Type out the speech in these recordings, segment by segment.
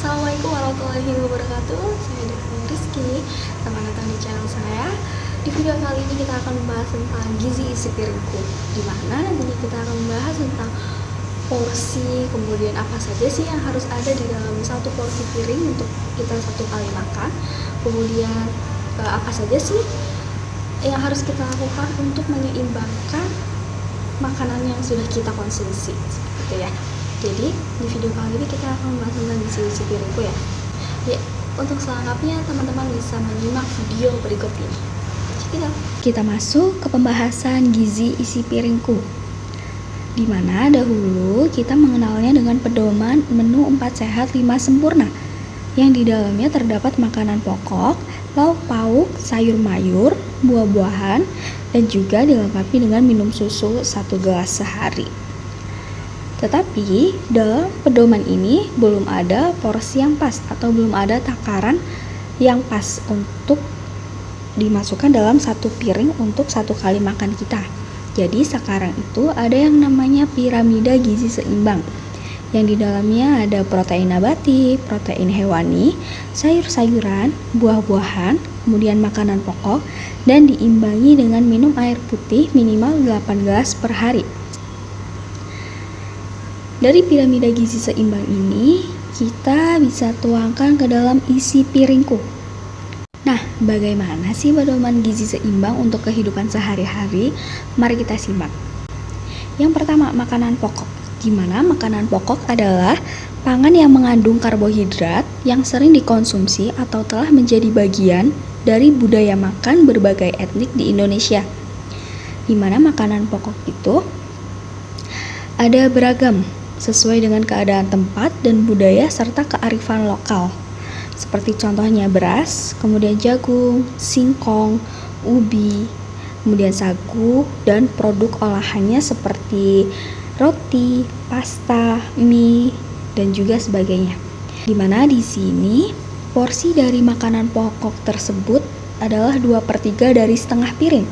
Assalamualaikum warahmatullahi wabarakatuh. Saya Desi Rizky. Selamat datang di channel saya. Di video kali ini kita akan membahas tentang gizi isi piringku, di mana nantinya kita akan membahas tentang porsi, kemudian apa saja sih yang harus ada di dalam satu porsi piring untuk kita satu kali makan, kemudian apa saja sih yang harus kita lakukan untuk menyeimbangkan makanan yang sudah kita konsumsi, seperti ya. Jadi di video kali ini kita akan membahas tentang gizi isi piringku ya. Ya, untuk selengkapnya teman-teman bisa menyimak video berikut ini. Kita masuk ke pembahasan gizi isi piringku, di mana dahulu kita mengenalnya dengan pedoman menu 4 sehat 5 sempurna, yang di dalamnya terdapat makanan pokok, lauk pauk, sayur mayur, buah-buahan, dan juga dilengkapi dengan minum susu 1 gelas sehari. Tetapi dalam pedoman ini belum ada porsi yang pas atau belum ada takaran yang pas untuk dimasukkan dalam satu piring untuk satu kali makan kita. Jadi sekarang itu ada yang namanya piramida gizi seimbang, yang di dalamnya ada protein nabati, protein hewani, sayur-sayuran, buah-buahan, kemudian makanan pokok, dan diimbangi dengan minum air putih minimal 8 gelas per hari. Dari piramida gizi seimbang ini, kita bisa tuangkan ke dalam isi piringku. Nah, bagaimana sih pedoman gizi seimbang untuk kehidupan sehari-hari? Mari kita simak. Yang pertama, makanan pokok. Di mana makanan pokok adalah pangan yang mengandung karbohidrat yang sering dikonsumsi atau telah menjadi bagian dari budaya makan berbagai etnik di Indonesia. Di mana makanan pokok itu ada beragam sesuai dengan keadaan tempat dan budaya serta kearifan lokal. Seperti contohnya beras, kemudian jagung, singkong, ubi, kemudian sagu, dan produk olahannya seperti roti, pasta, mie, dan juga sebagainya. Dimana di sini porsi dari makanan pokok tersebut adalah 2/3 dari setengah piring.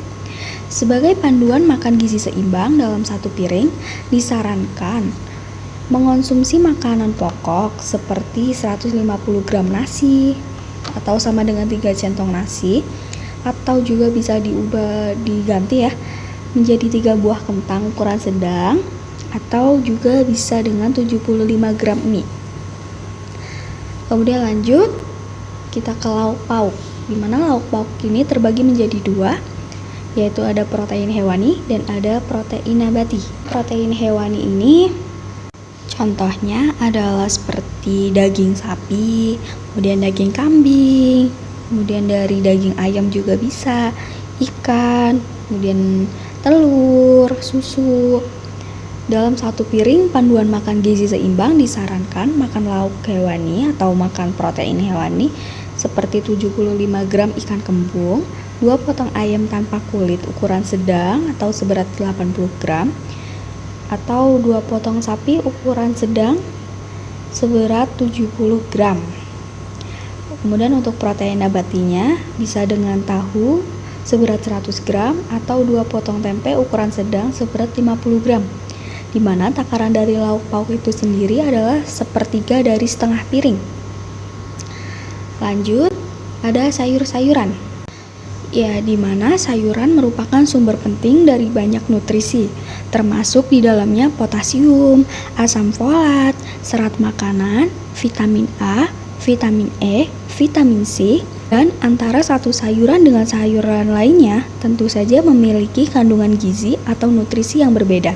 Sebagai panduan makan gizi seimbang dalam satu piring, disarankan mengonsumsi makanan pokok seperti 150 gram nasi atau sama dengan 3 centong nasi, atau juga bisa diganti ya menjadi 3 buah kentang ukuran sedang, atau juga bisa dengan 75 gram mie. Kemudian lanjut kita ke lauk pauk, di mana lauk pauk ini terbagi menjadi 2, yaitu ada protein hewani dan ada protein nabati. Protein hewani ini contohnya adalah seperti daging sapi, kemudian daging kambing, kemudian dari daging ayam juga bisa, ikan, kemudian telur, susu. Dalam satu piring panduan makan gizi seimbang disarankan makan lauk hewani atau makan protein hewani seperti 75 gram ikan kembung, 2 potong ayam tanpa kulit ukuran sedang atau seberat 80 gram, atau 2 potong sapi ukuran sedang seberat 70 gram. Kemudian untuk protein nabatinya bisa dengan tahu seberat 100 gram atau 2 potong tempe ukuran sedang seberat 50 gram. Di mana takaran dari lauk pauk itu sendiri adalah 1/3 dari setengah piring. Lanjut, ada sayur-sayuran. Ya, di mana sayuran merupakan sumber penting dari banyak nutrisi, termasuk di dalamnya potasium, asam folat, serat makanan, vitamin A, vitamin E, vitamin C, dan antara satu sayuran dengan sayuran lainnya tentu saja memiliki kandungan gizi atau nutrisi yang berbeda.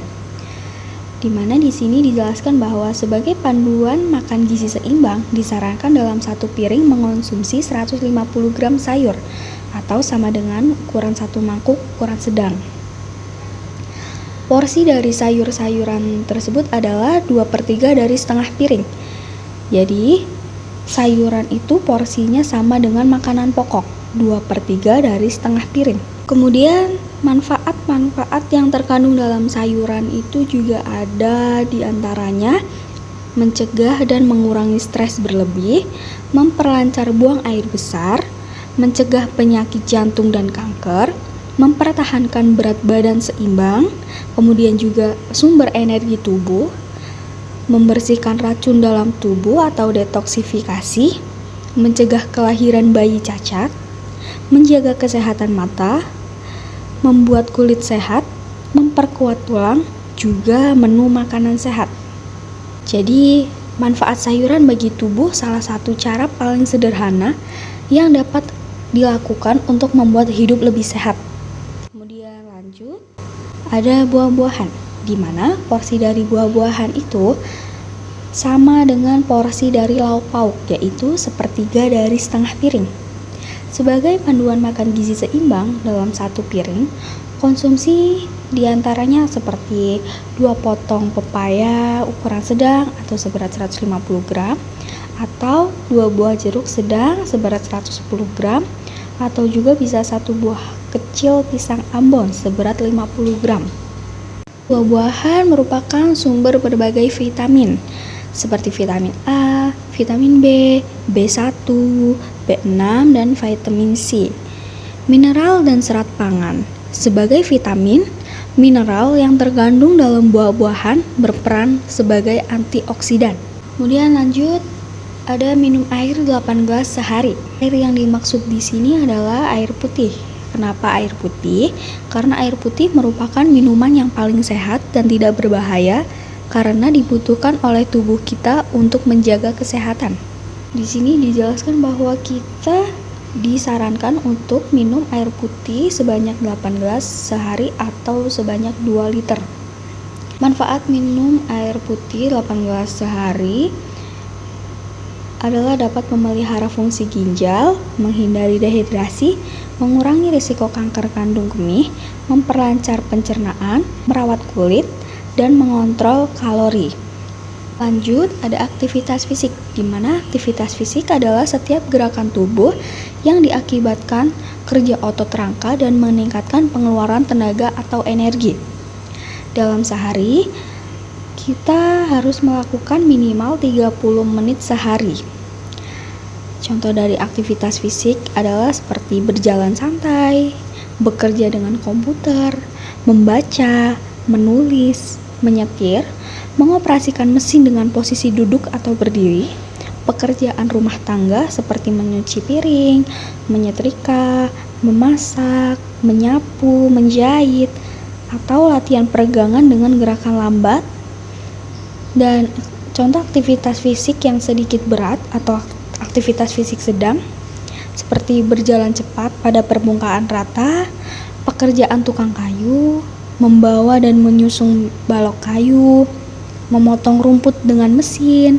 Di mana di sini dijelaskan bahwa sebagai panduan makan gizi seimbang disarankan dalam satu piring mengonsumsi 150 gram sayur atau sama dengan ukuran 1 mangkuk ukuran sedang. Porsi dari sayur-sayuran tersebut adalah 2/3 dari setengah piring. Jadi sayuran itu porsinya sama dengan makanan pokok, 2/3 dari setengah piring. Kemudian manfaat-manfaat yang terkandung dalam sayuran itu juga ada, diantaranya mencegah dan mengurangi stres berlebih, memperlancar buang air besar, mencegah penyakit jantung dan kanker, mempertahankan berat badan seimbang, kemudian juga sumber energi tubuh, membersihkan racun dalam tubuh atau detoksifikasi, mencegah kelahiran bayi cacat, menjaga kesehatan mata, membuat kulit sehat, memperkuat tulang, juga menu makanan sehat. Jadi, manfaat sayuran bagi tubuh salah satu cara paling sederhana yang dapat dilakukan untuk membuat hidup lebih sehat. Kemudian lanjut, ada buah-buahan, di mana porsi dari buah-buahan itu sama dengan porsi dari lauk pauk, yaitu sepertiga dari setengah piring. Sebagai panduan makan gizi seimbang dalam satu piring, konsumsi diantaranya seperti 2 potong pepaya ukuran sedang atau seberat 150 gram, atau 2 buah jeruk sedang seberat 110 gram, atau juga bisa 1 buah kecil pisang Ambon seberat 50 gram. Buah-buahan merupakan sumber berbagai vitamin, seperti vitamin A, vitamin B, B1, B6, dan vitamin C. Mineral dan serat pangan. Sebagai vitamin, mineral yang terkandung dalam buah-buahan berperan sebagai antioksidan. Kemudian lanjut, ada minum air 8 gelas sehari. Air yang dimaksud di sini adalah air putih. Kenapa air putih? Karena air putih merupakan minuman yang paling sehat dan tidak berbahaya karena dibutuhkan oleh tubuh kita untuk menjaga kesehatan. Di sini dijelaskan bahwa kita disarankan untuk minum air putih sebanyak 8 gelas sehari atau sebanyak 2 liter. Manfaat minum air putih 8 gelas sehari adalah dapat memelihara fungsi ginjal, menghindari dehidrasi, mengurangi risiko kanker kandung kemih, memperlancar pencernaan, merawat kulit, dan mengontrol kalori. Lanjut, ada aktivitas fisik, di mana aktivitas fisik adalah setiap gerakan tubuh yang diakibatkan kerja otot rangka dan meningkatkan pengeluaran tenaga atau energi. Dalam sehari, kita harus melakukan minimal 30 menit sehari. Contoh dari aktivitas fisik adalah seperti berjalan santai, bekerja dengan komputer, membaca, menulis, menyetir, mengoperasikan mesin dengan posisi duduk atau berdiri, pekerjaan rumah tangga seperti menyuci piring, menyetrika, memasak, menyapu, menjahit, atau latihan peregangan dengan gerakan lambat. Dan contoh aktivitas fisik yang sedikit berat atau aktivitas fisik sedang seperti berjalan cepat pada permukaan rata, pekerjaan tukang kayu, membawa dan menyusung balok kayu, memotong rumput dengan mesin,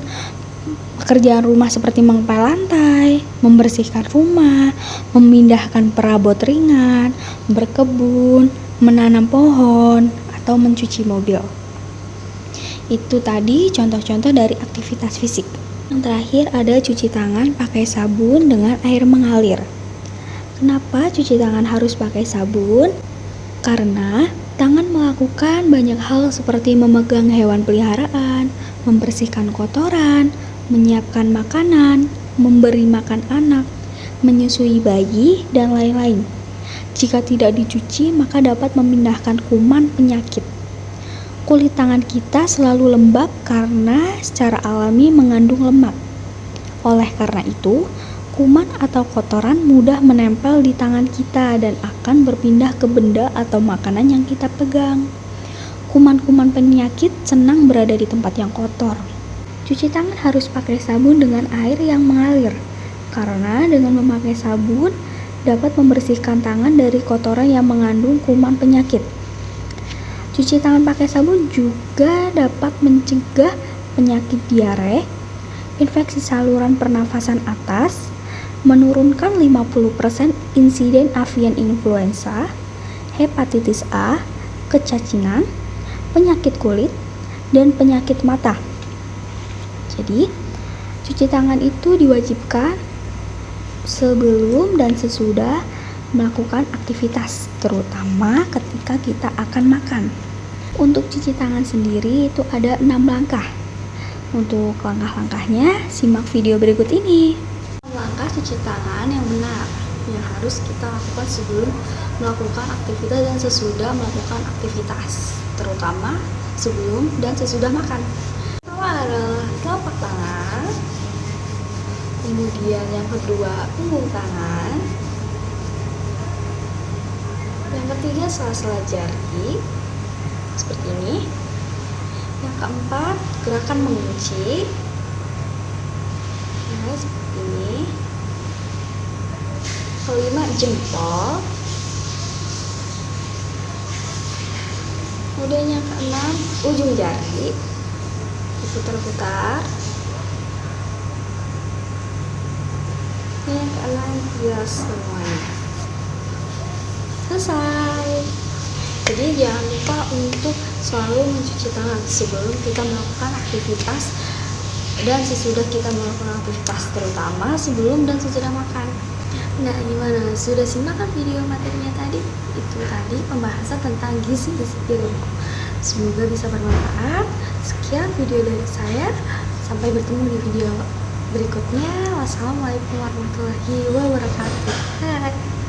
pekerjaan rumah seperti mengepel lantai, membersihkan rumah, memindahkan perabot ringan, berkebun, menanam pohon, atau mencuci mobil. Itu tadi contoh-contoh dari aktivitas fisik. Yang terakhir ada cuci tangan pakai sabun dengan air mengalir. Kenapa cuci tangan harus pakai sabun? Karena tangan melakukan banyak hal seperti memegang hewan peliharaan, membersihkan kotoran, menyiapkan makanan, memberi makan anak, menyusui bayi, dan lain-lain. Jika tidak dicuci, maka dapat memindahkan kuman penyakit. Kulit tangan kita selalu lembab karena secara alami mengandung lemak. Oleh karena itu, kuman atau kotoran mudah menempel di tangan kita dan akan berpindah ke benda atau makanan yang kita pegang. Kuman-kuman penyakit senang berada di tempat yang kotor. Cuci tangan harus pakai sabun dengan air yang mengalir, karena dengan memakai sabun dapat membersihkan tangan dari kotoran yang mengandung kuman penyakit. Cuci tangan pakai sabun juga dapat mencegah penyakit diare, infeksi saluran pernafasan atas, menurunkan 50% insiden avian influenza, hepatitis A, kecacingan, penyakit kulit, dan penyakit mata. Jadi, cuci tangan itu diwajibkan sebelum dan sesudah melakukan aktivitas, terutama ketika kita akan makan. Untuk cuci tangan sendiri itu ada 6 langkah. Untuk langkah-langkahnya, simak video berikut ini. Langkah cuci tangan yang benar yang harus kita lakukan sebelum melakukan aktivitas dan sesudah melakukan aktivitas, terutama sebelum dan sesudah makan. Pertama adalah telapak tangan. Kemudian yang kedua punggung tangan. Yang ketiga sela-sela jari seperti ini. Yang keempat gerakan mengunci. Nah, seperti ini. Kelima jempol. Kemudian yang keenam ujung jari diputar-putar. Yang keenam hias semuanya. Selesai. Jadi jangan lupa untuk selalu mencuci tangan sebelum kita melakukan aktivitas dan sesudah kita melakukan aktivitas, terutama sebelum dan sesudah makan. Nah, gimana? Sudah simak kan video materinya tadi? Itu tadi pembahasan tentang gizi-gizi piringku. Semoga bisa bermanfaat. Sekian video dari saya. Sampai bertemu di video berikutnya. Wassalamualaikum warahmatullahi wabarakatuh. Hai.